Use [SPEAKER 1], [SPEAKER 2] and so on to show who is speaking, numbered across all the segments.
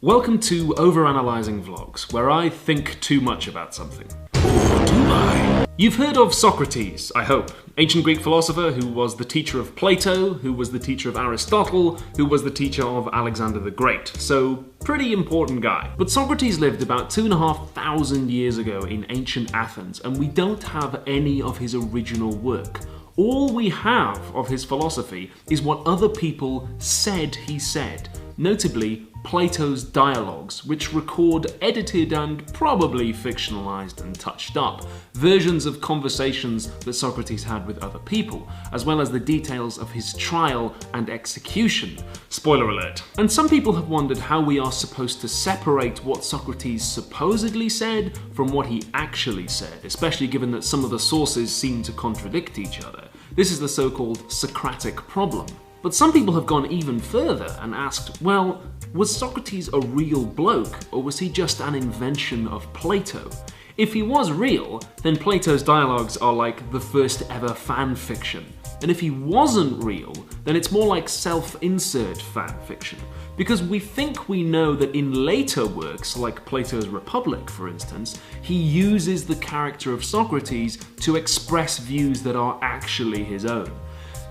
[SPEAKER 1] Welcome to Overanalyising Vlogs, where I think too much about something.
[SPEAKER 2] Or do I?
[SPEAKER 1] You've heard of Socrates, I hope. Ancient Greek philosopher who was the teacher of Plato, who was the teacher of Aristotle, who was the teacher of Alexander the Great. So, pretty important guy. But Socrates lived about 2,500 years ago in ancient Athens, and we don't have any of his original work. All we have of his philosophy is what other people said he said, notably Plato's dialogues, which record edited and probably fictionalized and touched up versions of conversations that Socrates had with other people, as well as the details of his trial and execution. Spoiler alert. And some people have wondered how we are supposed to separate what Socrates supposedly said from what he actually said, especially given that some of the sources seem to contradict each other. This is the so-called Socratic problem. But some people have gone even further and asked, well, was Socrates a real bloke, or was he just an invention of Plato? If he was real, then Plato's dialogues are like the first ever fan fiction. And if he wasn't real, then it's more like self-insert fan fiction. Because we think we know that in later works, like Plato's Republic for instance, he uses the character of Socrates to express views that are actually his own.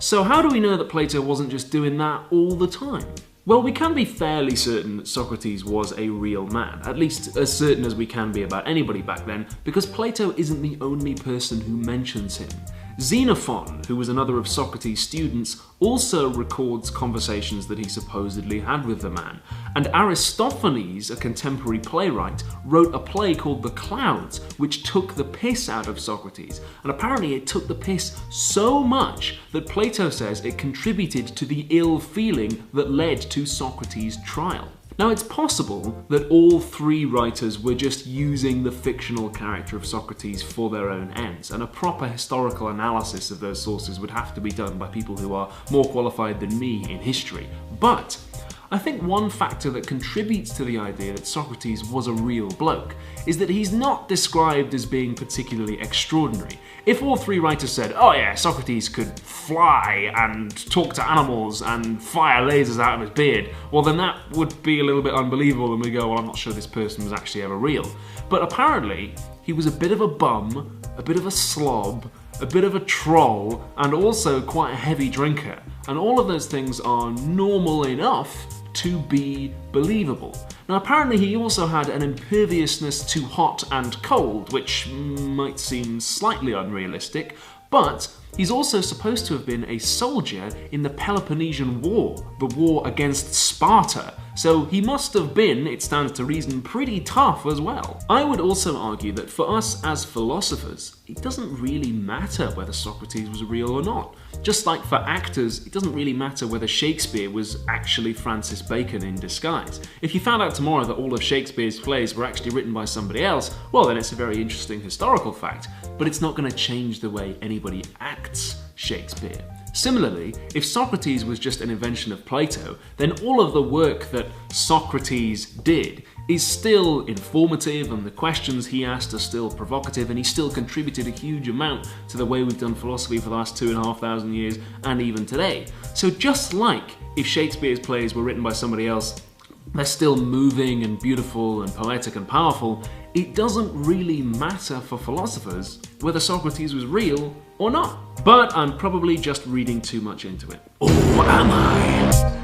[SPEAKER 1] So how do we know that Plato wasn't just doing that all the time? Well, we can be fairly certain that Socrates was a real man, at least as certain as we can be about anybody back then, because Plato isn't the only person who mentions him. Xenophon, who was another of Socrates' students, also records conversations that he supposedly had with the man. And Aristophanes, a contemporary playwright, wrote a play called The Clouds, which took the piss out of Socrates. And apparently it took the piss so much that Plato says it contributed to the ill feeling that led to Socrates' trial. Now, it's possible that all three writers were just using the fictional character of Socrates for their own ends, and a proper historical analysis of those sources would have to be done by people who are more qualified than me in history. But I think one factor that contributes to the idea that Socrates was a real bloke is that he's not described as being particularly extraordinary. If all three writers said, oh yeah, Socrates could fly and talk to animals and fire lasers out of his beard, well then that would be a little bit unbelievable and we go, well, I'm not sure this person was actually ever real. But apparently, he was a bit of a bum, a bit of a slob, a bit of a troll, and also quite a heavy drinker. And all of those things are normal enough to be believable. Now apparently he also had an imperviousness to hot and cold, which might seem slightly unrealistic, but he's also supposed to have been a soldier in the Peloponnesian War, the war against Sparta. So he must have been, it stands to reason, pretty tough as well. I would also argue that for us as philosophers, it doesn't really matter whether Socrates was real or not. Just like for actors, it doesn't really matter whether Shakespeare was actually Francis Bacon in disguise. If you found out tomorrow that all of Shakespeare's plays were actually written by somebody else, well then it's a very interesting historical fact, but it's not going to change the way anybody acts Shakespeare. Similarly, if Socrates was just an invention of Plato, then all of the work that Socrates did is still informative and the questions he asked are still provocative and he still contributed a huge amount to the way we've done philosophy for the last 2,500 years and even today. So just like if Shakespeare's plays were written by somebody else, they're still moving and beautiful and poetic and powerful, it doesn't really matter for philosophers whether Socrates was real or not. But I'm probably just reading too much into it.
[SPEAKER 2] Or am I?